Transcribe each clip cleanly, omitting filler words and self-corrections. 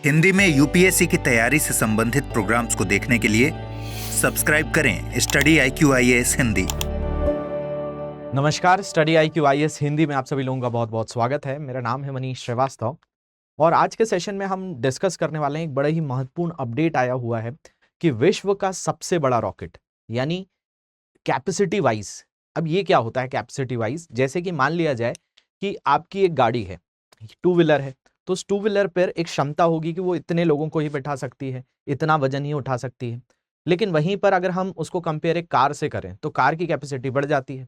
हिंदी में यूपीएससी की तैयारी से संबंधित प्रोग्राम्स को देखने के लिए सब्सक्राइब करें स्टडी IQ IAS हिंदी। नमस्कार, स्टडी IQ IAS हिंदी में आप सभी लोगों का बहुत बहुत स्वागत है। मेरा नाम है मनीष श्रीवास्तव और आज के सेशन में हम डिस्कस करने वाले हैं एक बड़ा ही महत्वपूर्ण अपडेट आया हुआ है कि विश्व का सबसे बड़ा रॉकेट यानी कैपेसिटी वाइज। अब ये क्या होता है कैपेसिटी वाइज? जैसे कि मान लिया जाए कि आपकी एक गाड़ी है, टू व्हीलर है, तो उस टू व्हीलर पर एक क्षमता होगी कि वो इतने लोगों को ही बैठा सकती है, इतना वजन ही उठा सकती है। लेकिन वहीं पर अगर हम उसको कंपेयर एक कार से करें तो कार की कैपेसिटी बढ़ जाती है।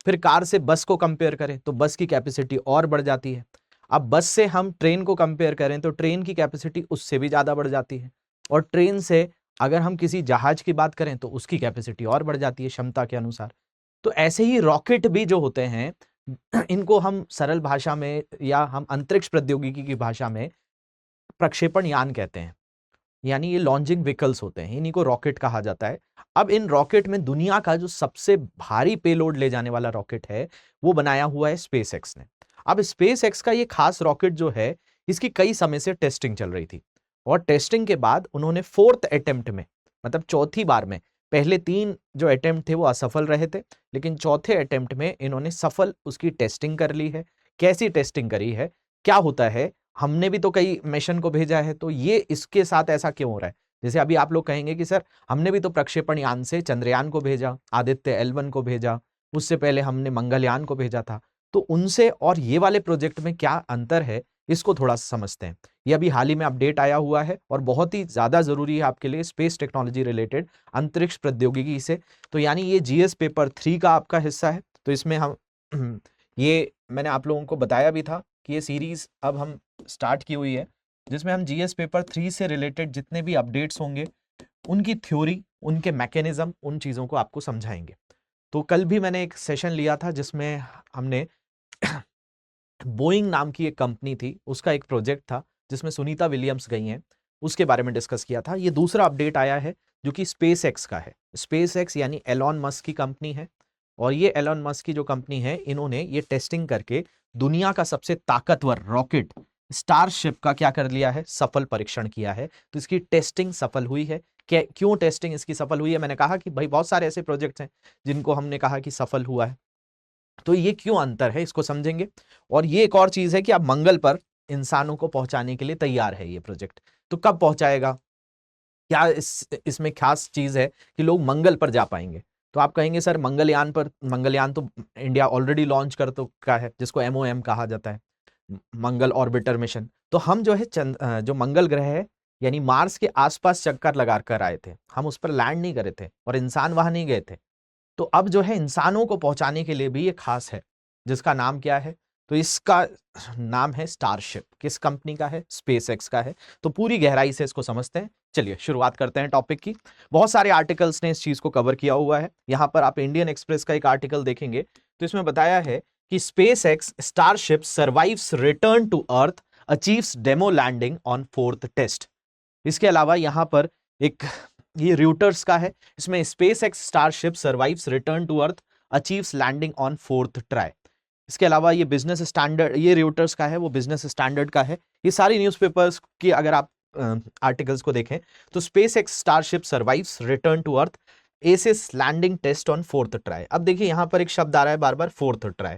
फिर कार से बस को कंपेयर करें तो बस की कैपेसिटी और बढ़ जाती है। अब बस से हम ट्रेन को कंपेयर करें तो ट्रेन की कैपेसिटी उससे भी ज्यादा बढ़ जाती है। और ट्रेन से अगर हम किसी जहाज की बात करें तो उसकी कैपेसिटी और बढ़ जाती है क्षमता के अनुसार। तो ऐसे ही रॉकेट भी जो होते हैं इनको हम सरल भाषा में या हम अंतरिक्ष प्रौद्योगिकी की भाषा में प्रक्षेपण यान कहते हैं, यानी ये लॉन्चिंग व्हीकल्स होते हैं, इन्हीं को रॉकेट कहा जाता है। अब इन रॉकेट में दुनिया का जो सबसे भारी पेलोड ले जाने वाला रॉकेट है वो बनाया हुआ है स्पेस एक्स ने। अब स्पेस एक्स का ये खास रॉकेट जो है इसकी कई समय से टेस्टिंग चल रही थी और टेस्टिंग के बाद उन्होंने फोर्थ अटेम्प्ट में, मतलब चौथी बार में, पहले 3 जो अटेम्प्ट थे वो असफल रहे थे, लेकिन चौथे अटेम्प्ट में इन्होंने सफल उसकी टेस्टिंग कर ली है। कैसी टेस्टिंग करी है, क्या होता है, हमने भी तो कई मिशन को भेजा है, तो ये इसके साथ ऐसा क्यों हो रहा है? जैसे अभी आप लोग कहेंगे कि सर हमने भी तो प्रक्षेपण यान से चंद्रयान को भेजा, आदित्य L1 को भेजा, उससे पहले हमने मंगलयान को भेजा था। तो उनसे और ये वाले प्रोजेक्ट में क्या अंतर है, इसको थोड़ा सा समझते हैं। ये अभी हाल ही में अपडेट आया हुआ है और बहुत ही ज्यादा जरूरी है आपके लिए स्पेस टेक्नोलॉजी रिलेटेड, अंतरिक्ष प्रौद्योगिकी से। तो यानी ये GS पेपर 3 का आपका हिस्सा है। तो इसमें हम ये मैंने आप लोगों को बताया भी था कि ये सीरीज अब हम स्टार्ट की हुई है जिसमें हम GS पेपर 3 से रिलेटेड जितने भी अपडेट्स होंगे उनकी थ्योरी, उनके मैकेनिज्म, उन चीजों को आपको समझाएंगे। तो कल भी मैंने एक सेशन लिया था जिसमें हमने बोइंग नाम की एक कंपनी थी, उसका एक प्रोजेक्ट था जिसमें सुनीता विलियम्स गई हैं, उसके बारे में डिस्कस किया था। ये दूसरा अपडेट आया है जो कि स्पेस एक्स का है। स्पेस एक्स यानी एलॉन मस्क की कंपनी है और ये एलॉन मस्क की जो कंपनी है इन्होंने ये टेस्टिंग करके दुनिया का सबसे ताकतवर रॉकेट स्टारशिप का क्या कर लिया है, सफल परीक्षण किया है। तो इसकी टेस्टिंग सफल हुई है। क्यों टेस्टिंग इसकी सफल हुई है? मैंने कहा कि भाई बहुत सारे ऐसे प्रोजेक्ट्स हैं जिनको हमने कहा कि सफल हुआ है, तो ये क्यों अंतर है इसको समझेंगे। और ये एक और चीज है कि अब मंगल पर इंसानों को पहुंचाने के लिए तैयार है ये प्रोजेक्ट। तो कब पहुंचाएगा, क्या इसमें खास चीज है कि लोग मंगल पर जा पाएंगे? तो आप कहेंगे सर मंगलयान पर, मंगलयान तो इंडिया ऑलरेडी लॉन्च कर चुका है जिसको MOM कहा जाता है, मंगल ऑर्बिटर मिशन। तो हम जो है जो मंगल ग्रह है यानी मार्स के आसपास चक्कर लगा कर आए थे, हम उस पर लैंड नहीं करे थे और इंसान वहां नहीं गए थे। तो अब जो है इंसानों को पहुंचाने के लिए भी ये खास है जिसका नाम क्या है, तो इसका नाम है स्टारशिप। किस कंपनी का है? स्पेस एक्स का है। तो पूरी गहराई से इसको समझते हैं। चलिए शुरुआत करते हैं टॉपिक की। बहुत सारे आर्टिकल्स ने इस चीज को कवर किया हुआ है। यहां पर आप इंडियन एक्सप्रेस का एक आर्टिकल देखेंगे तो इसमें बताया है कि space x starship survives return to Earth, achieves demo landing on 4th test. इसके अलावा यहां पर एक ये रूटर्स का है, इसमें space x starship survives return to Earth, achieves landing on 4th try. इसके अलावा ये बिजनेस स्टैंडर्ड, ये रूटर्स का है, वो बिजनेस स्टैंडर्ड का है। ये सारी न्यूज़पेपर्स की अगर आप आर्टिकल्स को देखें तो space x starship survives return to earth, एसिस landing test on 4th try. अब देखिए यहां पर एक शब्द आ रहा है बार बार, 4th ट्राई।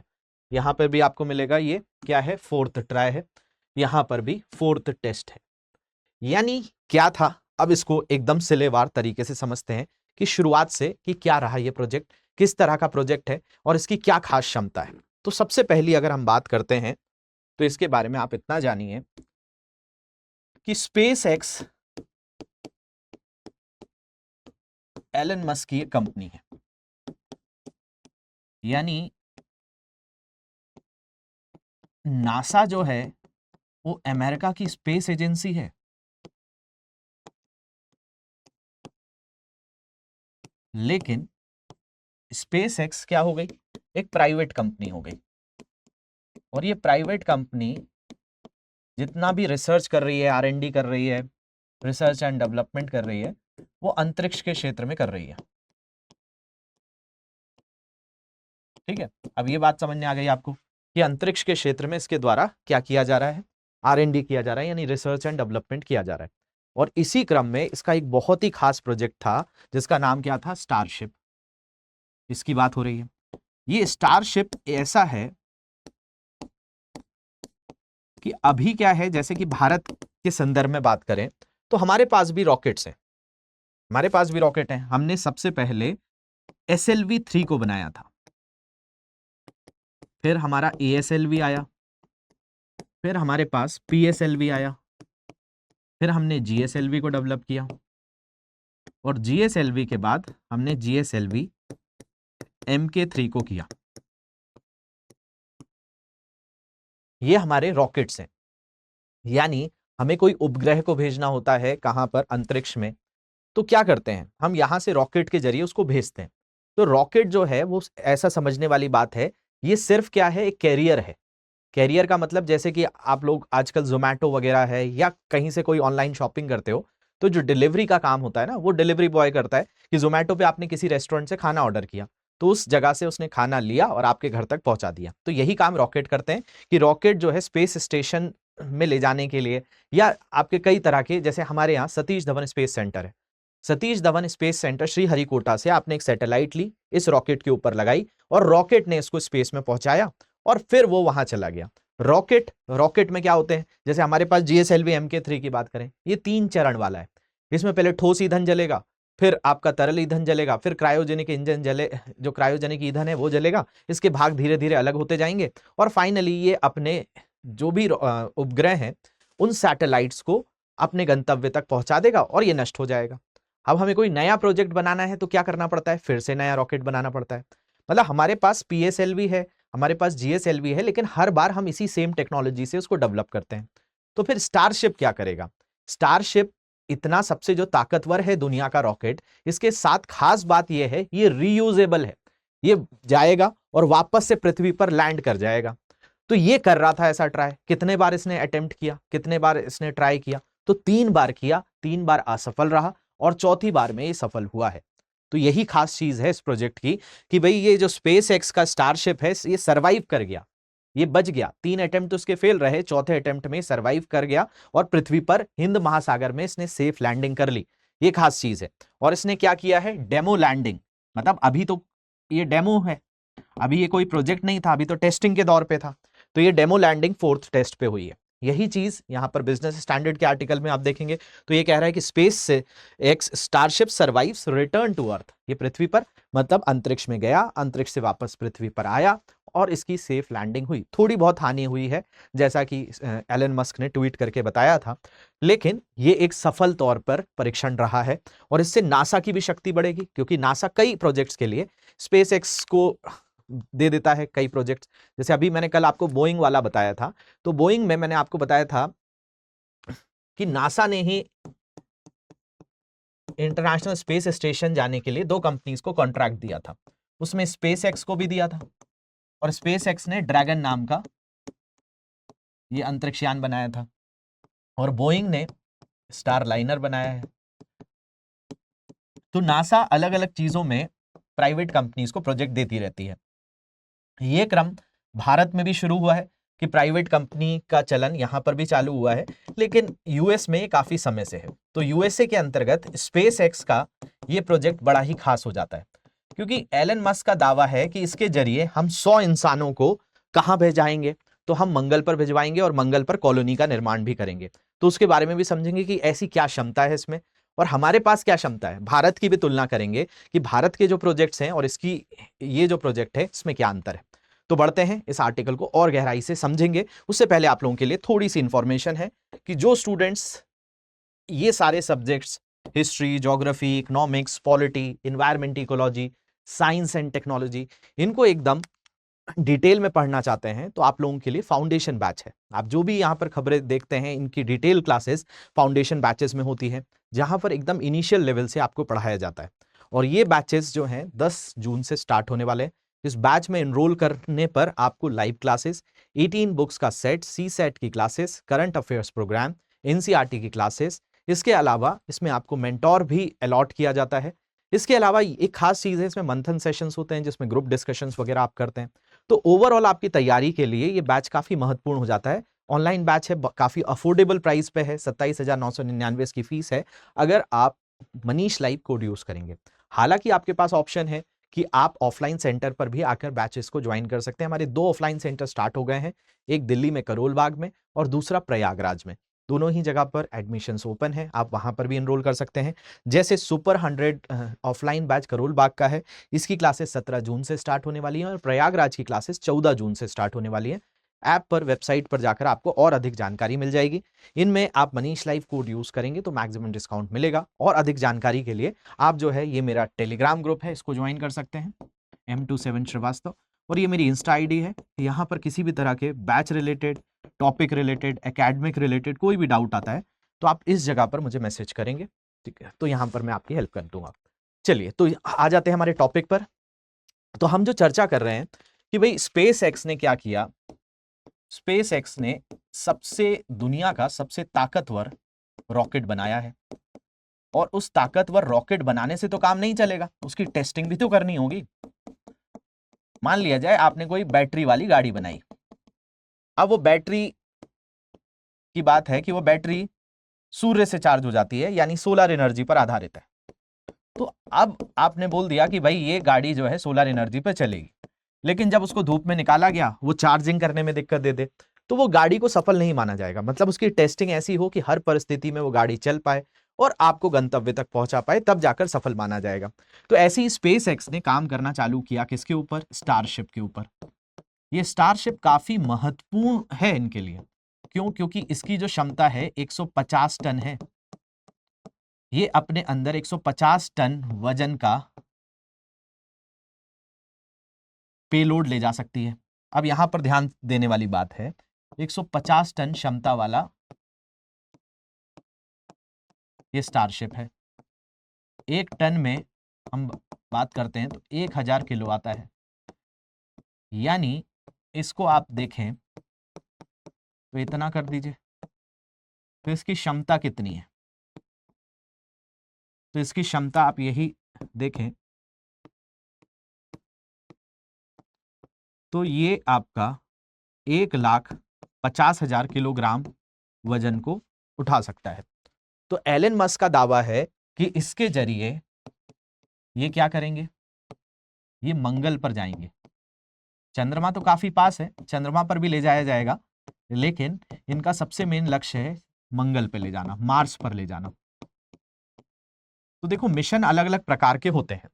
यहां पर भी आपको मिलेगा, ये क्या है, 4th ट्राई है। यहां पर भी 4th टेस्ट है। यानी क्या था, अब इसको एकदम सिलेवार तरीके से समझते हैं कि शुरुआत से कि क्या रहा ये प्रोजेक्ट, किस तरह का प्रोजेक्ट है और इसकी क्या खास क्षमता है। तो सबसे पहली अगर हम बात करते हैं तो इसके बारे में आप इतना जानिए कि स्पेस एक्स एलन मस्क की कंपनी है, यानी नासा जो है वो अमेरिका की स्पेस एजेंसी है, लेकिन स्पेस एक्स क्या हो गई, एक प्राइवेट कंपनी हो गई। और ये प्राइवेट कंपनी जितना भी रिसर्च कर रही है, R&D कर रही है, रिसर्च एंड डेवलपमेंट कर रही है, वो अंतरिक्ष के क्षेत्र में कर रही है। ठीक है, अब ये बात समझ में आ गई आपको कि अंतरिक्ष के क्षेत्र में इसके द्वारा क्या किया जा रहा है, R&D किया जा रहा है, यानी रिसर्च एंड डेवलपमेंट किया जा रहा है। और इसी क्रम में इसका एक बहुत ही खास प्रोजेक्ट था जिसका नाम क्या था, स्टारशिप। इसकी बात हो रही है। ये स्टारशिप ऐसा है कि अभी क्या है, जैसे कि भारत के संदर्भ में बात करें तो हमारे पास भी रॉकेट्स हैं, हमारे पास भी रॉकेट हैं। हमने सबसे पहले SLV-3 को बनाया था, फिर हमारा ASLV आया, फिर हमारे पास PSLV आया, फिर हमने GSLV को डेवलप किया, और GSLV के बाद हमने GSLV Mk3 को किया। ये हमारे रॉकेट्स हैं। यानी हमें कोई उपग्रह को भेजना होता है कहां पर, अंतरिक्ष में, तो क्या करते हैं हम, यहां से रॉकेट के जरिए उसको भेजते हैं। तो रॉकेट जो है वो ऐसा समझने वाली बात है, ये सिर्फ क्या है, एक कैरियर है। कैरियर का मतलब जैसे कि आप लोग आजकल जोमैटो वगैरह है या कहीं से कोई ऑनलाइन शॉपिंग करते हो, तो जो डिलीवरी का काम होता है ना, वो डिलीवरी बॉय करता है कि जोमैटो पे आपने किसी रेस्टोरेंट से खाना ऑर्डर किया, तो उस जगह से उसने खाना लिया और आपके घर तक पहुंचा दिया। तो यही काम रॉकेट करते हैं कि रॉकेट जो है स्पेस स्टेशन में ले जाने के लिए, या आपके कई तरह के, जैसे हमारे यहाँ सतीश धवन स्पेस सेंटर है, सतीश धवन स्पेस सेंटर श्रीहरिकोटा से आपने एक सैटेलाइट ली, इस रॉकेट के ऊपर लगाई, और रॉकेट ने इसको स्पेस में पहुंचाया, और फिर वो वहां चला गया। रॉकेट में क्या होते हैं, जैसे हमारे पास GSLV Mk3 की बात करें, ये 3 चरण वाला है। इसमें पहले ठोस ईंधन जलेगा, फिर आपका तरल ईंधन जलेगा, फिर क्रायोजेनिक इंजन जले, जो क्रायोजेनिक ईंधन है वो जलेगा, इसके भाग धीरे धीरे अलग होते जाएंगे, और फाइनली ये अपने जो भी उपग्रह हैं उन सैटेलाइट्स को अपने गंतव्य तक पहुंचा देगा और ये नष्ट हो जाएगा। अब हमें कोई नया प्रोजेक्ट बनाना है तो क्या करना पड़ता है, फिर से नया रॉकेट बनाना पड़ता है। मतलब हमारे पास PSLV है, हमारे पास GSLV है, लेकिन हर बार हम इसी सेम टेक्नोलॉजी से उसको डेवलप करते हैं। तो फिर स्टारशिप क्या करेगा, स्टारशिप इतना सबसे जो ताकतवर है दुनिया का रॉकेट, इसके साथ खास बात यह है ये रीयूजेबल है, ये जाएगा और वापस से पृथ्वी पर लैंड कर जाएगा। तो ये कर रहा था ऐसा ट्राई, कितने बार इसने अटेम्प्ट किया, कितने बार इसने ट्राई किया, तो 3 बार किया, 3 बार असफल रहा, और चौथी बार में ये सफल हुआ है। तो यही खास चीज है इस प्रोजेक्ट की कि भाई ये जो स्पेस एक्स का स्टारशिप है ये सरवाइव कर गया, ये बच गया। 3 अटेम्प्ट तो उसके फेल रहे, चौथे अटेम्प्ट में सरवाइव कर गया और पृथ्वी पर हिंद महासागर में इसने सेफ लैंडिंग कर ली। ये खास चीज है। और इसने क्या किया है, डेमो लैंडिंग, मतलब अभी तो ये डेमो है, अभी ये कोई प्रोजेक्ट नहीं था, अभी तो टेस्टिंग के दौर पे था। तो ये डेमो लैंडिंग 4th टेस्ट पे हुई है। यही चीज यहां पर बिजनेस स्टैंडर्ड के आर्टिकल में आप देखेंगे तो ये कह रहा है कि स्पेस से X starship survives return to Earth, ये पृथ्वी पर मतलब अंतरिक्ष में गया, अंतरिक्ष से वापस पृथ्वी पर आया और इसकी सेफ लैंडिंग हुई। थोड़ी बहुत हानि हुई है जैसा कि एलन मस्क ने ट्वीट करके बताया था, लेकिन ये एक सफल तौर पर परीक्षण रहा है और इससे नासा की भी शक्ति बढ़ेगी, क्योंकि नासा कई प्रोजेक्ट्स के लिए स्पेस एक्स को दे देता है कई प्रोजेक्ट्स। जैसे अभी मैंने कल आपको बोइंग वाला बताया था, तो बोइंग में मैंने आपको बताया था कि नासा ने ही इंटरनेशनल स्पेस स्टेशन जाने के लिए 2 कंपनीज को कॉन्ट्रैक्ट दिया था, उसमें स्पेस एक्स को भी दिया था, और स्पेस एक्स ने ड्रैगन नाम का ये अंतरिक्षयान बनाया था, और बोइंग ने स्टारलाइनर बनाया है। तो नासा अलग अलग चीजों में प्राइवेट कंपनीज को प्रोजेक्ट देती रहती है। ये क्रम भारत में भी शुरू हुआ है कि प्राइवेट कंपनी का चलन यहां पर भी चालू हुआ है, लेकिन यूएस में काफी समय से है। तो यूएसए के अंतर्गत स्पेस एक्स का ये प्रोजेक्ट बड़ा ही खास हो जाता है, क्योंकि एलन मस्क का दावा है कि इसके जरिए हम 100 इंसानों को कहां भेजाएंगे, तो हम मंगल पर भिजवाएंगे और मंगल पर कॉलोनी का निर्माण भी करेंगे। तो उसके बारे में भी समझेंगे कि ऐसी क्या क्षमता है इसमें और हमारे पास क्या क्षमता है। भारत की भी तुलना करेंगे कि भारत के जो प्रोजेक्ट्स हैं और इसकी ये जो प्रोजेक्ट है इसमें क्या अंतर है। तो बढ़ते हैं, इस आर्टिकल को और गहराई से समझेंगे। उससे पहले आप लोगों के लिए थोड़ी सी इंफॉर्मेशन है कि जो स्टूडेंट्स ये सारे subjects history, geography, economics, polity, environment, ecology, science and technology, इनको एकदम डिटेल में पढ़ना चाहते हैं तो आप लोगों के लिए फाउंडेशन बैच है। आप जो भी यहाँ पर खबरें देखते हैं इनकी डिटेल क्लासेस फाउंडेशन बैचेस में होती हैं, जहां पर एकदम इनिशियल लेवल से आपको पढ़ाया जाता है। और ये बैचेस जो हैं 10 जून से स्टार्ट होने वाले हैं। इस बैच में एनरोल करने पर आपको लाइव क्लासेस, 18 बुक्स का सेट, CSET की classes, current affairs programme, NCERT की क्लासेस, इसके अलावा इसमें आपको मेंटोर भी अलॉट किया जाता है। इसके अलावा एक खास चीज है, इसमें मंथन सेशंस होते हैं जिसमें ग्रुप डिस्कशंस वगैरह आप करते हैं। तो ओवरऑल आपकी तैयारी के लिए ये बैच काफी महत्वपूर्ण हो जाता है ऑनलाइन बैच है, काफी अफोर्डेबल प्राइस पे है, 27,999 इसकी फीस है अगर आप मनीष लाइव कोड यूज करेंगे। हालांकि आपके पास ऑप्शन है कि आप ऑफलाइन सेंटर पर भी आकर बैचेस को ज्वाइन कर सकते हैं। हमारे 2 ऑफलाइन सेंटर स्टार्ट हो गए हैं, एक दिल्ली में करोल बाग में और दूसरा प्रयागराज में। दोनों ही जगह पर एडमिशंस ओपन है, आप वहां पर भी एनरोल कर सकते हैं। जैसे super 100 offline batch Karol Bagh का है, इसकी क्लासेस 17 जून से स्टार्ट होने वाली हैं और प्रयागराज की क्लासेस 14 जून से स्टार्ट होने वाली हैं। ऐप पर, वेबसाइट पर जाकर आपको और अधिक जानकारी मिल जाएगी। इनमें आप मनीष लाइव कोड यूज करेंगे तो मैक्सिमम डिस्काउंट मिलेगा। और अधिक जानकारी के लिए आप जो है, ये मेरा टेलीग्राम ग्रुप है, इसको ज्वाइन कर सकते हैं, M27 श्रीवास्तव। और ये मेरी इंस्टा आईडी है, यहाँ पर किसी भी तरह के batch related, topic related, academic related कोई भी डाउट आता है तो आप इस जगह पर मुझे मैसेज करेंगे, ठीक है, तो यहाँ पर मैं आपकी हेल्प कर दूंगा। चलिए तो आ जाते हैं हमारे टॉपिक पर। तो हम जो चर्चा कर रहे हैं कि भाई स्पेस एक्स ने क्या किया। स्पेस एक्स ने दुनिया का सबसे ताकतवर रॉकेट बनाया है और उस ताकतवर रॉकेट बनाने से तो काम नहीं चलेगा, उसकी टेस्टिंग भी तो करनी होगी। मान लिया जाए आपने कोई बैटरी वाली गाड़ी बनाई, अब वो बैटरी की बात है कि वो बैटरी सूर्य से चार्ज हो जाती है, यानी सोलर एनर्जी पर आधारित है। तो अब आपने बोल दिया कि भाई ये गाड़ी जो है सोलर एनर्जी पर चलेगी, लेकिन जब उसको धूप में निकाला गया, वो चार्जिंग करने में दिक्कत दे दे तो वो गाड़ी को सफल नहीं माना जाएगा। मतलब उसकी टेस्टिंग ऐसी हो कि हर परिस्थिति में वो गाड़ी चल पाए और आपको गंतव्य तक पहुंचा पाए, तब जाकर सफल माना जाएगा। तो ऐसे ही स्पेस एक्स ने काम करना चालू किया, किसके ऊपर? स्टारशिप के ऊपर। ये स्टारशिप काफी महत्वपूर्ण है इनके लिए। क्यों? क्योंकि इसकी जो क्षमता है 150 टन है। ये अपने अंदर 150 टन वजन का पेलोड ले जा सकती है। अब यहां पर ध्यान देने वाली बात है, 150 टन क्षमता वाला ये स्टारशिप है। 1 टन में हम बात करते हैं तो 1000 किलो आता है, यानी इसको आप देखें तो इतना कर दीजिए, तो इसकी क्षमता कितनी है? तो इसकी क्षमता आप यही देखें तो ये आपका 1,50,000 किलोग्राम वजन को उठा सकता है। तो एलन मस्क का दावा है कि इसके जरिए ये क्या करेंगे, ये मंगल पर जाएंगे। चंद्रमा तो काफी पास है, चंद्रमा पर भी ले जाया जाएगा, लेकिन इनका सबसे मेन लक्ष्य है मंगल पे ले जाना, मार्स पर ले जाना। तो देखो, मिशन अलग अलग प्रकार के होते हैं,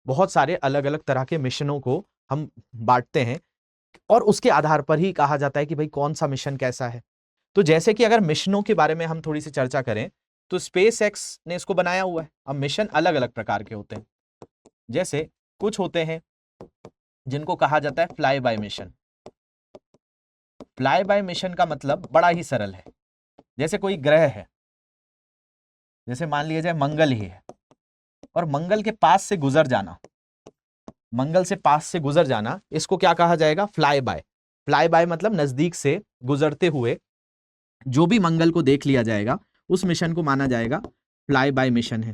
बहुत सारे अलग अलग तरह के मिशनों को हम बांटते हैं और उसके आधार पर ही कहा जाता है कि भाई कौन सा मिशन कैसा है। तो जैसे कि अगर मिशनों के बारे में हम थोड़ी सी चर्चा करें तो स्पेस एक्स ने इसको बनाया हुआ है। अब मिशन अलग अलग प्रकार के होते हैं, जैसे कुछ होते हैं जिनको कहा जाता है fly bye mission. Fly bye mission का मतलब बड़ा ही सरल है। जैसे कोई ग्रह है, जैसे मान लिया जाए मंगल ही है, और मंगल के पास से गुजर जाना, मंगल से पास से गुजर जाना, इसको क्या कहा जाएगा? Fly bye. फ्लाई बाय मतलब नजदीक से गुजरते हुए जो भी मंगल को देख लिया जाएगा उस मिशन को माना जाएगा फ्लाई बाय मिशन है।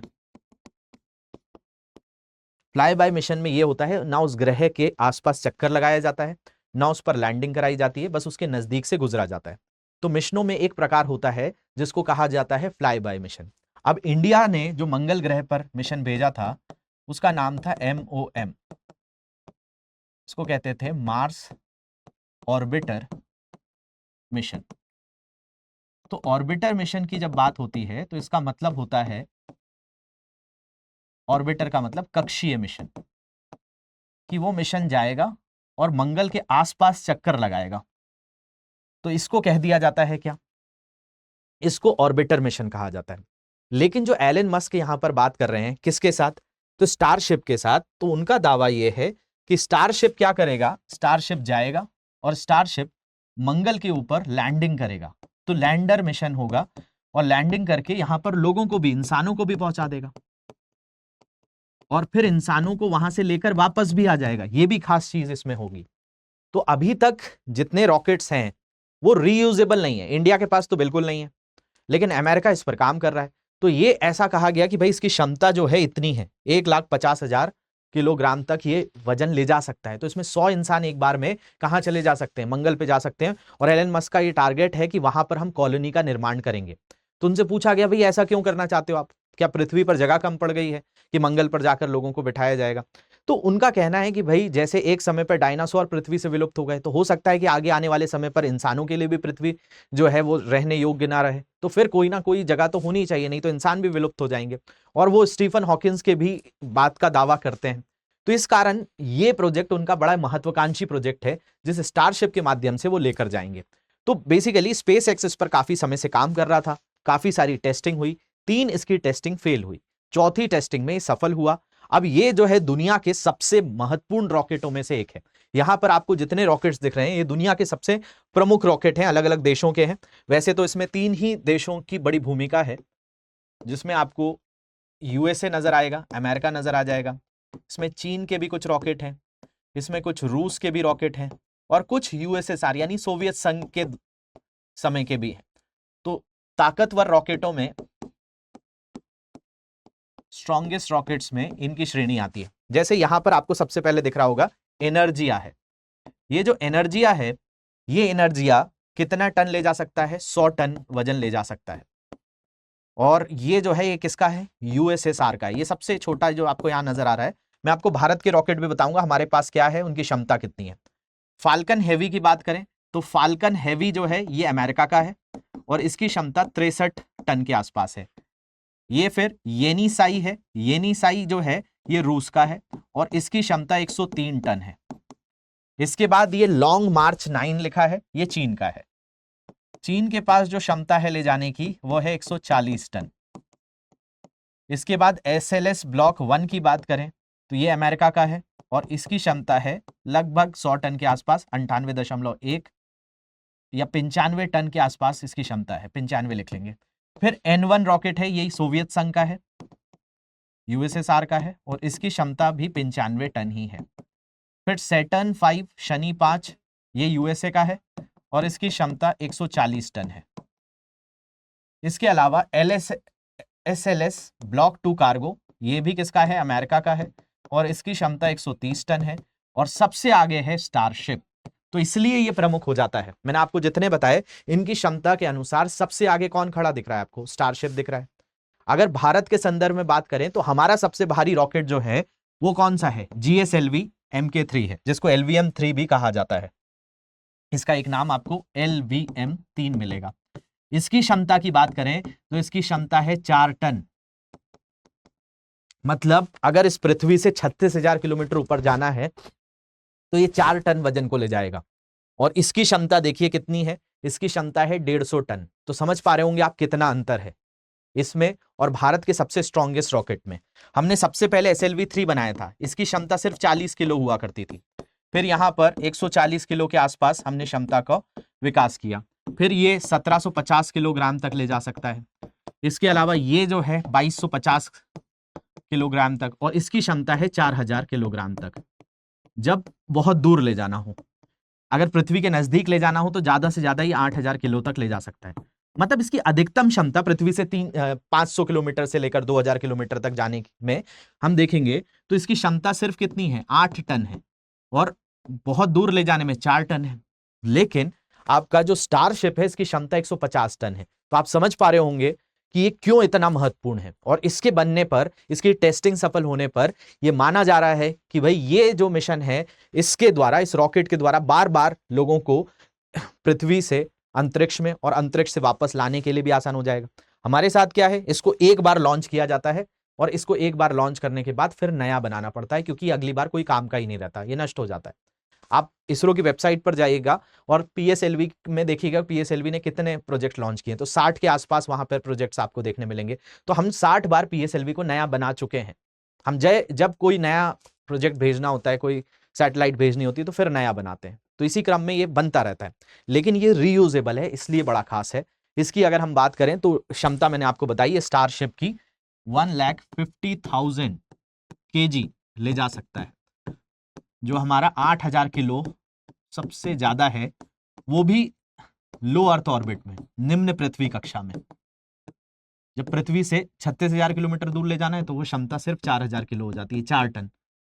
फ्लाई बाय मिशन में यह होता है, ना उस ग्रह के आसपास चक्कर लगाया जाता है, ना उस पर लैंडिंग कराई जाती है, बस उसके नजदीक से गुजरा जाता है। तो मिशनों में एक प्रकार होता है जिसको कहा जाता है फ्लाई बाय मिशन। अब इंडिया ने जो मंगल ग्रह पर मिशन भेजा था उसका नाम था MOM, इसको कहते थे मार्स ऑर्बिटर मिशन। तो ऑर्बिटर मिशन की जब बात होती है तो इसका मतलब होता है, ऑर्बिटर का मतलब कक्षीय मिशन, कि वो मिशन जाएगा और मंगल के आसपास चक्कर लगाएगा। तो इसको कह दिया जाता है क्या? इसको ऑर्बिटर मिशन कहा जाता है। लेकिन जो एलन मस्क यहां पर बात कर रहे हैं किसके साथ? तो स्टारशिप के साथ। तो उनका दावा यह है कि स्टारशिप क्या करेगा, स्टारशिप जाएगा और स्टारशिप मंगल के ऊपर लैंडिंग करेगा। तो लैंडर मिशन होगा और लैंडिंग करके यहां पर लोगों को भी, इंसानों को भी पहुंचा देगा और फिर इंसानों को वहां से लेकर वापस भी आ जाएगा। यह भी खास चीज इसमें होगी। तो अभी तक जितने रॉकेट्स हैं वो रीयूजेबल नहीं है, इंडिया के पास तो बिल्कुल नहीं है, लेकिन अमेरिका इस पर काम कर रहा है। तो ये ऐसा कहा गया कि भाई इसकी क्षमता जो है इतनी है, 1,50,000 किलोग्राम तक ये वजन ले जा सकता है। तो इसमें 100 इंसान एक बार में कहाँ चले जा सकते हैं, मंगल पे जा सकते हैं। और एलन मस्क का ये टारगेट है कि वहां पर हम कॉलोनी का निर्माण करेंगे। तो उनसे पूछा गया भाई ऐसा क्यों करना चाहते हो आप, क्या पृथ्वी पर जगह कम पड़ गई है कि मंगल पर जाकर लोगों को बिठाया जाएगा। तो उनका कहना है कि भाई जैसे एक समय पर डायनासोर पृथ्वी से विलुप्त हो गए, तो हो सकता है कि आगे आने वाले समय पर इंसानों के लिए भी पृथ्वी जो है वो रहने योग्य ना रहे, तो फिर कोई ना कोई जगह तो होनी चाहिए, नहीं तो इंसान भी विलुप्त हो जाएंगे। और वो स्टीफन हॉकिंस के भी बात का दावा करते हैं। तो इस कारण ये प्रोजेक्ट उनका बड़ा महत्वाकांक्षी प्रोजेक्ट है, जिस स्टारशिप के माध्यम से वो लेकर जाएंगे। तो बेसिकली स्पेस एक्स इस पर काफी समय से काम कर रहा था, काफी सारी टेस्टिंग हुई, 3 इसकी टेस्टिंग फेल हुई, चौथी टेस्टिंग में सफल हुआ। अब ये जो है दुनिया के सबसे महत्वपूर्ण रॉकेटों में से एक है। यहां पर आपको जितने रॉकेट्स दिख रहे हैं ये दुनिया के सबसे प्रमुख रॉकेट हैं, अलग अलग देशों के हैं। वैसे तो इसमें 3 ही देशों की बड़ी भूमिका है, जिसमें आपको यूएसए नजर आएगा, अमेरिका नजर आ जाएगा, इसमें चीन के भी कुछ रॉकेट हैं, इसमें कुछ रूस के भी रॉकेट हैं, और कुछ यूएसएसआर यानी सोवियत संघ के समय के भी हैं। तो ताकतवर रॉकेटों में, स्ट्रॉन्गेस्ट रॉकेट्स में इनकी श्रेणी आती है। जैसे यहां पर आपको सबसे पहले दिख रहा होगा एनर्जिया है। ये जो एनर्जिया है, ये एनर्जिया कितना टन ले जा सकता है, 100 टन वजन ले जा सकता है। और ये जो है ये किसका है, यूएसएसआर का है। ये सबसे छोटा जो आपको यहां नजर आ रहा है। मैं आपको भारत के रॉकेट भी बताऊंगा हमारे पास क्या है, उनकी क्षमता कितनी है। फाल्कन हेवी की बात करें तो फाल्कन हेवी जो है ये अमेरिका का है और इसकी क्षमता 63 टन के आसपास है। ये फिर येनीसाई है, येनीसाई जो है ये रूस का है और इसकी क्षमता 103 टन है। इसके बाद ये लॉन्ग मार्च 9 लिखा है, ये चीन का है। चीन के पास जो क्षमता है ले जाने की वो है 140 टन। इसके बाद SLS ब्लॉक 1 की बात करें तो ये अमेरिका का है और इसकी क्षमता है लगभग 100 टन के आसपास, 98.1 या 95 टन के आसपास इसकी क्षमता है, 95 लिख लेंगे। फिर N1 रॉकेट है, यही सोवियत संघ का है, यूएसएसआर का है और इसकी क्षमता भी 95 टन ही है। फिर सैटर्न 5 शनि 5 ये यूएसए का है और इसकी क्षमता 140 टन है। इसके अलावा SLS ब्लॉक 2 कार्गो ये भी किसका है, अमेरिका का है और इसकी क्षमता 130 टन है। और सबसे आगे है स्टारशिप, तो इसलिए ये प्रमुख हो जाता है। मैंने आपको जितने बताए इनकी क्षमता के अनुसार सबसे आगे कौन खड़ा दिख रहा है आपको, स्टारशिप दिख रहा है। अगर भारत के संदर्भ में बात करें तो हमारा सबसे भारी रॉकेट जो है वो कौन सा है, GSLV MK3 है, जिसको LVM-3 भी कहा जाता है। इसका एक नाम आपको LVM-3 मिलेगा। इसकी क्षमता की बात करें तो इसकी क्षमता है 4 टन। मतलब अगर इस पृथ्वी से 36,000 किलोमीटर ऊपर जाना है तो ये 4 टन वजन को ले जाएगा। और इसकी क्षमता देखिए कितनी है, इसकी क्षमता है 150 टन। तो समझ पा रहे होंगे आप कितना अंतर है इसमें और भारत के सबसे स्ट्रॉन्गेस्ट रॉकेट में। हमने सबसे पहले SLV-3 बनाया था, इसकी क्षमता सिर्फ 40 किलो हुआ करती थी। फिर यहां पर 140 किलो के आसपास हमने क्षमता का विकास किया। फिर ये 1750 किलोग्राम तक ले जा सकता है। इसके अलावा ये जो है 2250 किलोग्राम तक और इसकी क्षमता है 4000 किलोग्राम तक, जब बहुत दूर ले जाना हो। अगर पृथ्वी के नजदीक ले जाना हो तो ज्यादा से ज्यादा ये 8000 किलो तक ले जा सकता है। मतलब इसकी अधिकतम क्षमता पृथ्वी से 500 किलोमीटर से लेकर 2000 किलोमीटर तक जाने में हम देखेंगे तो इसकी क्षमता सिर्फ कितनी है, 8 टन है और बहुत दूर ले जाने में 4 टन है। लेकिन आपका जो स्टारशिप है इसकी क्षमता 150 टन है। तो आप समझ पा रहे होंगे कि ये क्यों इतना महत्वपूर्ण है। और इसके बनने पर, इसकी टेस्टिंग सफल होने पर यह माना जा रहा है कि भाई ये जो मिशन है इसके द्वारा, इस रॉकेट के द्वारा बार बार लोगों को पृथ्वी से अंतरिक्ष में और अंतरिक्ष से वापस लाने के लिए भी आसान हो जाएगा। हमारे साथ क्या है, इसको एक बार लॉन्च किया जाता है और इसको एक बार लॉन्च करने के बाद फिर नया बनाना पड़ता है, क्योंकि अगली बार कोई काम का ही नहीं रहता, ये नष्ट हो जाता है। आप इसरो की वेबसाइट पर जाइएगा और PSLV में देखिएगा PSLV ने कितने प्रोजेक्ट लॉन्च किए, तो 60 के आसपास वहां पर प्रोजेक्ट्स आपको देखने मिलेंगे। तो हम 60 बार PSLV को नया बना चुके हैं। हम जब कोई नया प्रोजेक्ट भेजना होता है, कोई सैटेलाइट भेजनी होती है तो फिर नया बनाते हैं। तो इसी क्रम में ये बनता रहता है, लेकिन ये रीयूजेबल है, इसलिए बड़ा खास है। इसकी अगर हम बात करें तो क्षमता मैंने आपको बताई है स्टारशिप की 1,50,000 kg ले जा सकता है। जो हमारा 8000 किलो सबसे ज्यादा है, वो भी लो अर्थ ऑर्बिट में, निम्न पृथ्वी कक्षा में। जब पृथ्वी से 36,000 किलोमीटर दूर ले जाना है तो वो क्षमता सिर्फ 4000 किलो हो जाती है, 4 टन।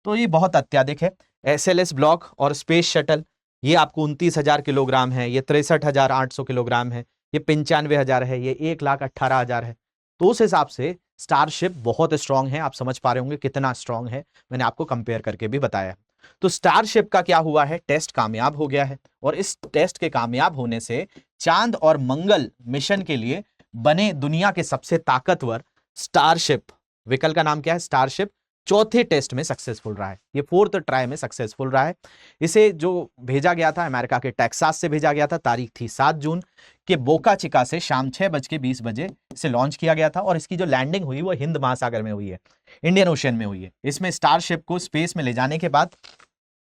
तो ये बहुत अत्याधिक है। SLS ब्लॉक और स्पेस शटल ये आपको 29,000 किलोग्राम है, ये 63,800 किलोग्राम है, ये 95,000 है, ये 1,18,000 है। तो उस हिसाब से स्टारशिप बहुत स्ट्रांग है। आप समझ पा रहे होंगे कितना स्ट्रांग है, मैंने आपको कंपेयर करके भी बताया है। तो स्टारशिप का क्या हुआ है, टेस्ट कामयाब हो गया है और इस टेस्ट के कामयाब होने से चांद और मंगल मिशन के लिए बने दुनिया के सबसे ताकतवर स्टारशिप, व्हीकल का नाम क्या है, स्टारशिप, चौथे टेस्ट में सक्सेसफुल रहा है। ये 4th ट्राई में सक्सेसफुल रहा है। इसे जो भेजा गया था अमेरिका के टेक्सास से भेजा गया था, तारीख थी 7 जून के बोका चिका से शाम 6:20 बजे इसे लॉन्च किया गया था और इसकी जो लैंडिंग हुई वो हिंद महासागर में हुई है, इंडियन ओशन में हुई है। इसमें स्टारशिप को स्पेस में ले जाने के बाद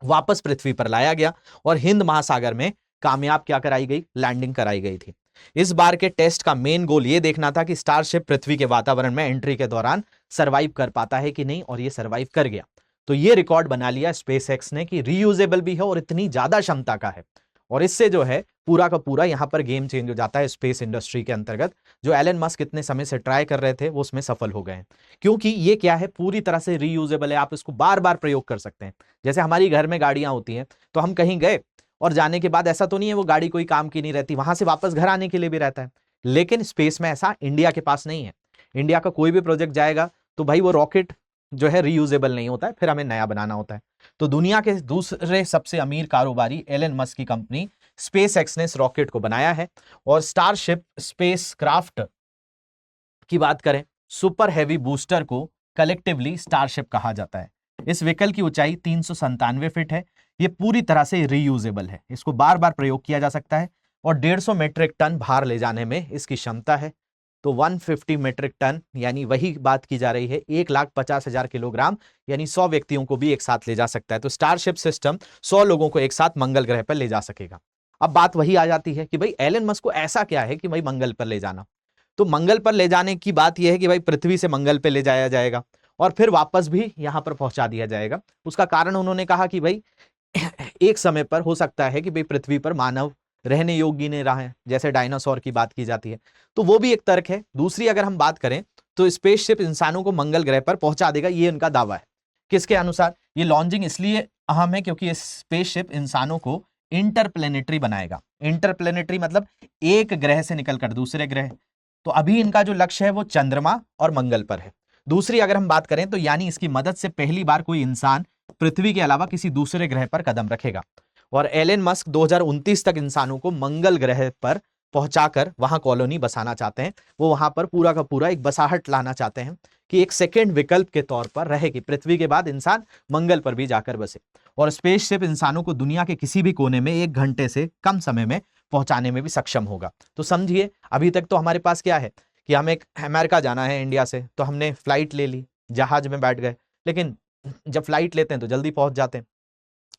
वापस पृथ्वी पर लाया गया और हिंद महासागर में कामयाब क्या कराई गई, लैंडिंग कराई गई थी। इस बार के टेस्ट का मेन गोल यह देखना था कि स्टारशिप पृथ्वी के वातावरण में एंट्री के दौरान सरवाइव कर पाता है कि नहीं, और ये सरवाइव कर गया। तो ये रिकॉर्ड बना लिया स्पेसएक्स ने कि रीयूजेबल भी है और इतनी ज्यादा क्षमता का है, और इससे जो है पूरा का पूरा यहां पर गेम चेंज हो जाता है स्पेस इंडस्ट्री के अंतर्गत। जो एलन मस्क इतने समय से ट्राई कर रहे थे वो उसमें सफल हो गए हैं, क्योंकि ये क्या है, पूरी तरह से रीयूजेबल है। आप इसको बार बार प्रयोग कर सकते हैं। जैसे हमारी घर में गाड़ियां होती हैं, तो हम कहीं गए और जाने के बाद ऐसा तो नहीं है वो गाड़ी कोई काम की नहीं रहती, वहां से वापस घर आने के लिए भी रहता है। लेकिन स्पेस में ऐसा इंडिया के पास नहीं है। इंडिया का कोई भी प्रोजेक्ट जाएगा तो भाई वो रॉकेट जो है रीयूजेबल नहीं होता है, फिर हमें नया बनाना होता है। तो दुनिया के दूसरे सबसे अमीर कारोबारी एलन मस्क की कंपनी स्पेसएक्स ने इस रॉकेट को बनाया है। और स्टारशिप स्पेस क्राफ्ट की बात करें, सुपर हैवी बूस्टर को कलेक्टिवली स्टारशिप कहा जाता है। इस व्हीकल की ऊंचाई 397 फीट है। ये पूरी तरह से रीयूजेबल है, इसको बार बार प्रयोग किया जा सकता है और 150 मीट्रिक टन भार ले जाने में इसकी क्षमता है। तो 150 मीट्रिक टन, यानी वही बात की जा रही है 1,50,000 किलोग्राम, यानी 100 व्यक्तियों को भी एक साथ ले जा सकता है। तो स्टारशिप सिस्टम 100 लोगों को एक साथ मंगल ग्रह पर ले जा सकेगा। अब बात वही आ जाती है कि भाई एलन मस्क को ऐसा क्या है कि भाई मंगल पर ले जाना। तो मंगल पर ले जाने की बात यह है कि भाई पृथ्वी से मंगल पर ले जाया जाएगा और फिर वापस भी यहां पर पहुंचा दिया जाएगा। उसका कारण उन्होंने कहा कि भाई एक समय पर हो सकता है कि भाई पृथ्वी पर मानव रहने योग्य नहीं रहा है, जैसे डायनासोर की बात की जाती है, तो वो भी एक तर्क है। दूसरी अगर हम बात करें तो स्पेसशिप इंसानों को मंगल ग्रह पर पहुंचा देगा, ये उनका दावा है। किसके अनुसार? ये लॉन्चिंग इसलिए अहम है क्योंकि स्पेसशिप इंसानों को इंटरप्लेनेटरी बनाएगा। इंटरप्लेनेटरी मतलब एक ग्रह से निकलकर दूसरे ग्रह। तो अभी इनका जो लक्ष्य है वो चंद्रमा और मंगल पर है। दूसरी अगर हम बात करें तो यानी इसकी मदद से पहली बार कोई इंसान पृथ्वी के अलावा किसी दूसरे ग्रह पर कदम रखेगा। और एलन मस्क 2029 तक इंसानों को मंगल ग्रह पर पहुंचाकर वहां कॉलोनी बसाना चाहते हैं। वो वहां पर पूरा का पूरा एक बसाहट लाना चाहते हैं कि एक सेकेंड विकल्प के तौर पर रहे कि पृथ्वी के बाद इंसान मंगल पर भी जाकर बसे। और स्पेसशिप इंसानों को दुनिया के किसी भी कोने में 1 घंटे से कम समय में पहुंचाने में भी सक्षम होगा। तो समझिए, अभी तक तो हमारे पास क्या है कि हमें अमेरिका जाना है इंडिया से, तो हमने फ्लाइट ले ली, जहाज में बैठ गए, लेकिन जब फ्लाइट लेते हैं तो जल्दी पहुंच जाते हैं।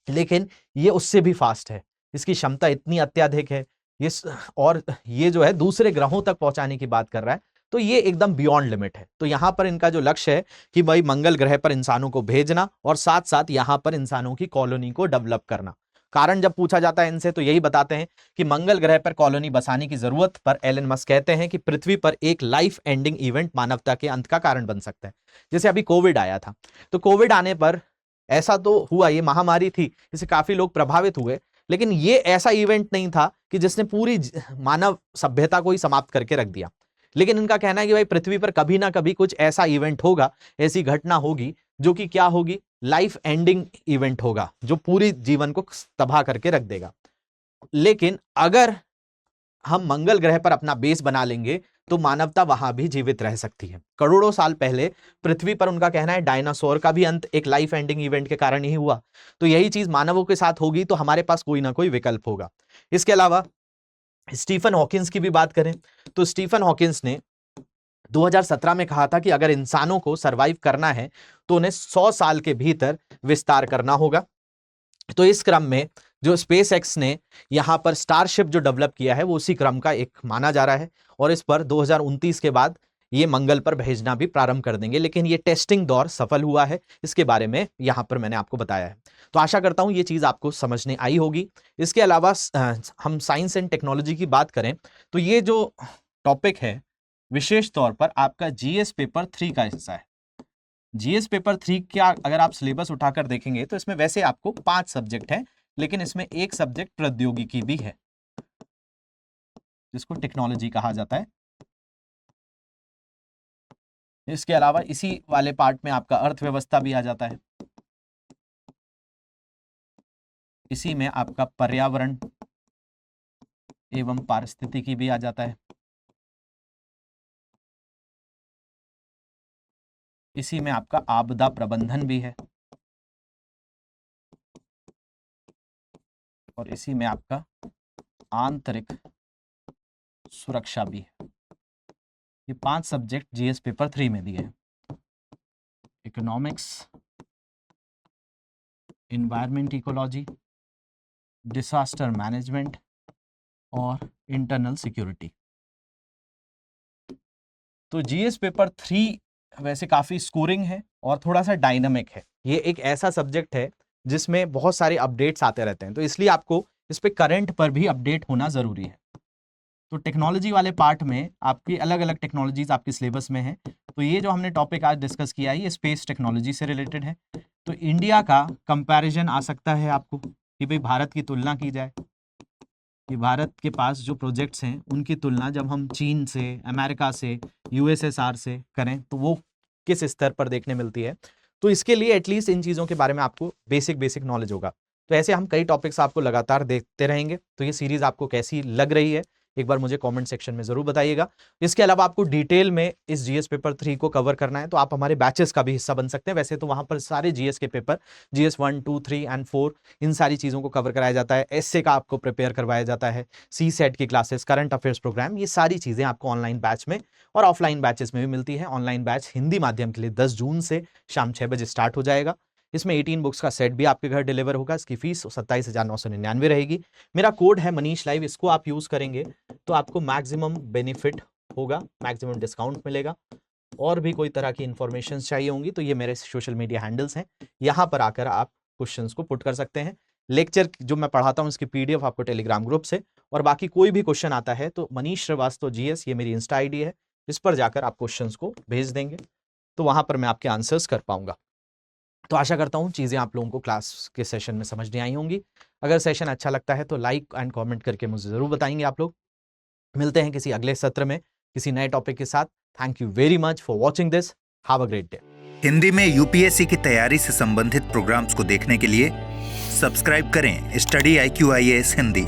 लेकिन ये उससे भी फास्ट है, इसकी क्षमता इतनी अत्याधिक है ये, और ये जो है दूसरे ग्रहों तक पहुंचाने की बात कर रहा है, तो ये एकदम बियॉन्ड लिमिट है। तो यहां पर इनका जो लक्ष्य है कि भाई मंगल ग्रह पर इंसानों को भेजना और साथ साथ यहां पर इंसानों की कॉलोनी को डेवलप करना। कारण जब पूछा जाता है इनसे तो यही बताते हैं कि मंगल ग्रह पर कॉलोनी बसाने की जरूरत पर एलन मस्क कहते हैं कि पृथ्वी पर एक लाइफ एंडिंग इवेंट मानवता के अंत का कारण बन सकता है। जैसे अभी कोविड आया था, तो कोविड आने पर ऐसा तो हुआ, ये महामारी थी, इससे काफी लोग प्रभावित हुए, लेकिन ये ऐसा इवेंट नहीं था कि जिसने पूरी मानव सभ्यता को ही समाप्त करके रख दिया। लेकिन इनका कहना है कि भाई पृथ्वी पर कभी ना कभी कुछ ऐसा इवेंट होगा, ऐसी घटना होगी जो कि क्या होगी, लाइफ एंडिंग इवेंट होगा, जो पूरी जीवन को तबाह करके रख देगा। लेकिन अगर हम मंगल ग्रह पर अपना बेस बना लेंगे तो मानवता वहां भी जीवित रह सकती है। करोड़ों साल पहले पृथ्वी पर उनका कहना है डायनासोर का भी अंत एक लाइफ एंडिंग इवेंट के कारण ही हुआ। तो यही चीज मानवों के साथ होगी, तो हमारे पास कोई ना कोई विकल्प होगा। इसके अलावा स्टीफन हॉकिंस की भी बात करें तो स्टीफन हॉकिंस ने 2017 में कहा था कि अगर इंसानों को सरवाइव करना है तो उन्हें 100 साल के भीतर विस्तार करना होगा। तो इस क्रम में जो स्पेसएक्स ने यहां पर स्टारशिप जो डेवलप किया है वो उसी क्रम का एक माना जा रहा है, और इस पर 2029 के बाद ये मंगल पर भेजना भी प्रारंभ कर देंगे। लेकिन ये टेस्टिंग दौर सफल हुआ है, इसके बारे में यहां पर मैंने आपको बताया है। तो आशा करता हूं ये चीज आपको समझने आई होगी। इसके अलावा हम साइंस एंड टेक्नोलॉजी की बात करें तो ये जो टॉपिक है विशेष तौर पर आपका जीएस पेपर 3 का हिस्सा है। जीएस पेपर 3 का अगर आप सिलेबस उठाकर देखेंगे तो इसमें वैसे आपको 5 सब्जेक्ट है, लेकिन इसमें एक सब्जेक्ट प्रौद्योगिकी भी है, जिसको टेक्नोलॉजी कहा जाता है। इसके अलावा इसी वाले पार्ट में आपका अर्थव्यवस्था भी आ जाता है, इसी में आपका पर्यावरण एवं पारिस्थितिकी भी आ जाता है, इसी में आपका आपदा प्रबंधन भी है, और इसी में आपका आंतरिक सुरक्षा भी है। ये 5 सब्जेक्ट जीएस पेपर 3 में दिए हैं। Economics, environment ecology, disaster management और इंटरनल सिक्योरिटी। तो जीएस पेपर 3 वैसे काफी स्कोरिंग है और थोड़ा सा डायनामिक है। ये एक ऐसा सब्जेक्ट है जिसमें बहुत सारे अपडेट्स आते रहते हैं, तो इसलिए आपको इस पे करंट पर भी अपडेट होना जरूरी है। तो टेक्नोलॉजी वाले पार्ट में आपकी अलग अलग टेक्नोलॉजीज आपके सिलेबस में है। तो ये जो हमने टॉपिक आज डिस्कस किया है ये स्पेस टेक्नोलॉजी से रिलेटेड है। तो इंडिया का कंपैरिजन आ सकता है आपको कि भाई भारत की तुलना की जाए कि भारत के पास जो प्रोजेक्ट्स हैं उनकी तुलना जब हम चीन से, अमेरिका से, यूएसएसआर से करें तो वो किस स्तर पर देखने मिलती है। तो इसके लिए एटलीस्ट इन चीज़ों के बारे में आपको बेसिक नॉलेज होगा। तो ऐसे हम कई टॉपिक्स आपको लगातार देखते रहेंगे। तो ये सीरीज आपको कैसी लग रही है एक बार मुझे कमेंट सेक्शन में जरूर बताइएगा। इसके अलावा आपको डिटेल में इस जीएस पेपर 3 को कवर करना है तो आप हमारे बैचेस का भी हिस्सा बन सकते हैं। वैसे तो वहां पर सारे जीएस के पेपर जीएस 1, 2, 3 एंड 4 इन सारी चीज़ों को कवर कराया जाता है। एसए का आपको प्रिपेयर करवाया जाता है, सी सेट की क्लासेस, करंट अफेयर्स प्रोग्राम, ये सारी चीज़ें आपको ऑनलाइन बैच में और ऑफलाइन बैचेस में भी मिलती है। ऑनलाइन बैच हिंदी माध्यम के लिए 10 जून से शाम 6 बजे स्टार्ट हो जाएगा। इसमें 18 बुक्स का सेट भी आपके घर डिलीवर होगा। इसकी फीस 27,999 रहेगी। मेरा कोड है मनीष लाइव, इसको आप यूज करेंगे तो आपको मैक्सिमम बेनिफिट होगा, मैक्सिमम डिस्काउंट मिलेगा। और भी कोई तरह की इंफॉर्मेशन चाहिए होंगी तो ये मेरे सोशल मीडिया हैंडल्स हैं, यहाँ पर आकर आप क्वेश्चंस को पुट कर सकते हैं। लेक्चर जो मैं पढ़ाता हूँ इसकी पीडीएफ आपको टेलीग्राम ग्रुप से, और बाकी कोई भी क्वेश्चन आता है तो मनीष श्रीवास्तव जीएस ये मेरी इंस्टा आईडी है, इस पर जाकर आप क्वेश्चंस को भेज देंगे तो वहां पर मैं आपके आंसर्स कर पाऊंगा। तो आशा करता हूँ चीज़ें आप लोगों को क्लास के सेशन में समझ नहीं आई होंगी। अगर सेशन अच्छा लगता है तो लाइक एंड कमेंट करके मुझे ज़रूर बताएंगे आप लोग। मिलते हैं किसी अगले सत्र में किसी नए टॉपिक के साथ। Thank you very much for watching this. Have a great day. Hindi में यूपीएससी की तैयारी से संबंधित प्रोग्राम्स को देखने के लिए सब्सक्राइब करें स्टडी IQ IAS हिंदी।